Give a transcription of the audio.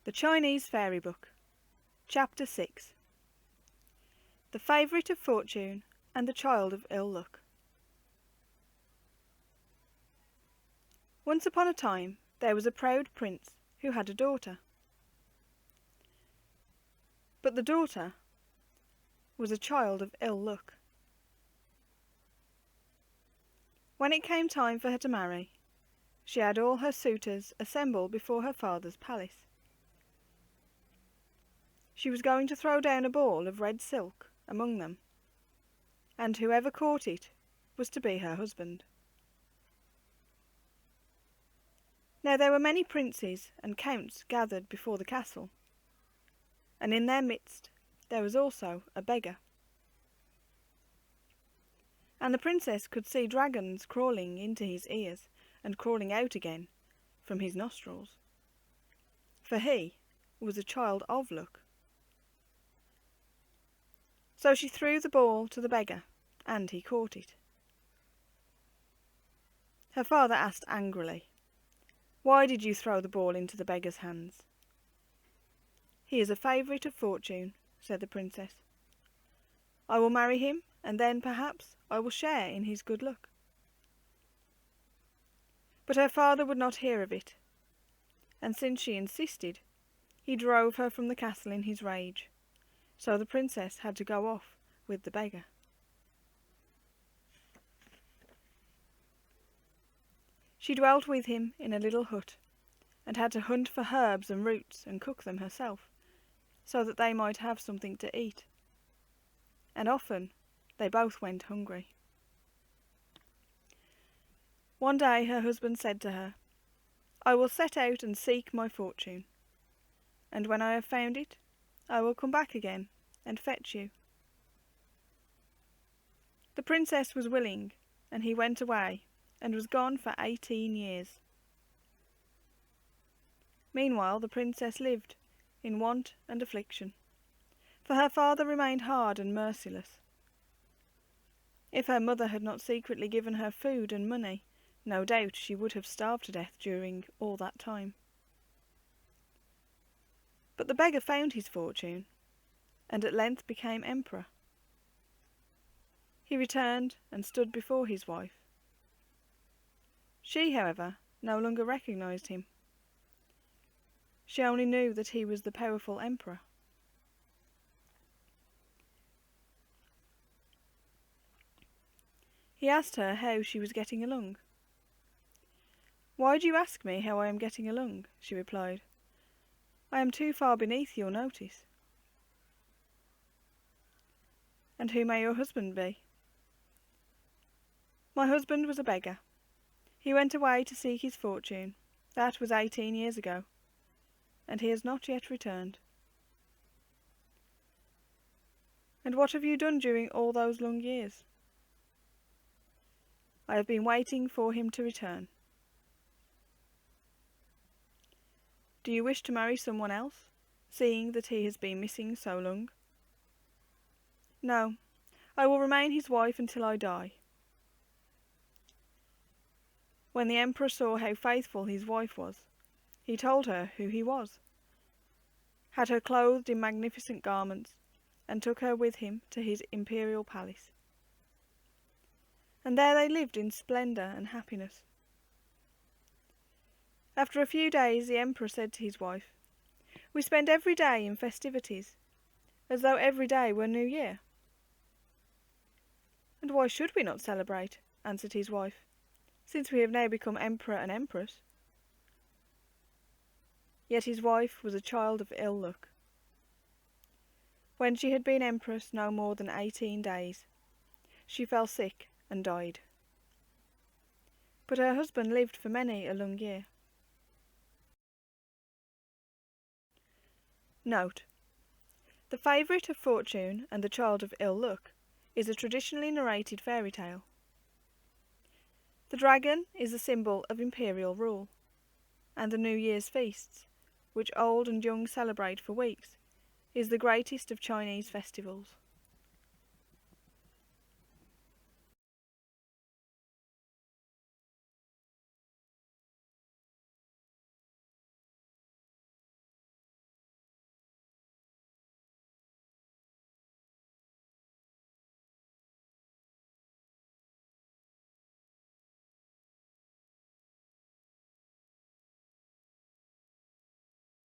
The Chinese Fairy Book, Chapter 6. The Favourite of Fortune and the Child of Ill Luck. Once upon a time there was a proud prince who had a daughter. But the daughter was a child of ill luck. When it came time for her to marry, she had all her suitors assembled before her father's palace. She was going to throw down a ball of red silk among them, and whoever caught it was to be her husband. Now there were many princes and counts gathered before the castle, and in their midst there was also a beggar. And the princess could see dragons crawling into his ears and crawling out again from his nostrils, for he was a child of luck. So she threw the ball to the beggar, and he caught it. Her father asked angrily, "Why did you throw the ball into the beggar's hands?" "He is a favourite of fortune," said the princess. "I will marry him, and then, perhaps, I will share in his good luck." But her father would not hear of it, and since she insisted, he drove her from the castle in his rage, so the princess had to go off with the beggar. She dwelt with him in a little hut, and had to hunt for herbs and roots and cook them herself, so that they might have something to eat. And often they both went hungry. One day her husband said to her, "I will set out and seek my fortune, and when I have found it, I will come back again and fetch you." The princess was willing, and he went away and was gone for 18 years. Meanwhile the princess lived in want and affliction, for her father remained hard and merciless. If her mother had not secretly given her food and money, no doubt she would have starved to death during all that time. But the beggar found his fortune, and at length became emperor. He returned and stood before his wife. She, however, no longer recognized him. She only knew that he was the powerful emperor. He asked her how she was getting along. "Why do you ask me how I am getting along?" she replied. "I am too far beneath your notice." "And who may your husband be?" "My husband was a beggar. He went away to seek his fortune. That was 18 years ago, and he has not yet returned." "And what have you done during all those long years?" "I have been waiting for him to return." "Do you wish to marry someone else, seeing that he has been missing so long?" "No, I will remain his wife until I die." When the emperor saw how faithful his wife was, he told her who he was, had her clothed in magnificent garments, and took her with him to his imperial palace. And there they lived in splendour and happiness. After a few days the emperor said to his wife, "We spend every day in festivities, as though every day were New Year." "And why should we not celebrate?" answered his wife, "since we have now become emperor and empress." Yet his wife was a child of ill luck. When she had been empress no more than 18 days, she fell sick and died. But her husband lived for many a long year. Note: The Favourite of Fortune and the Child of Ill Luck is a traditionally narrated fairy tale. The dragon is a symbol of imperial rule, and the New Year's feasts, which old and young celebrate for weeks, is the greatest of Chinese festivals.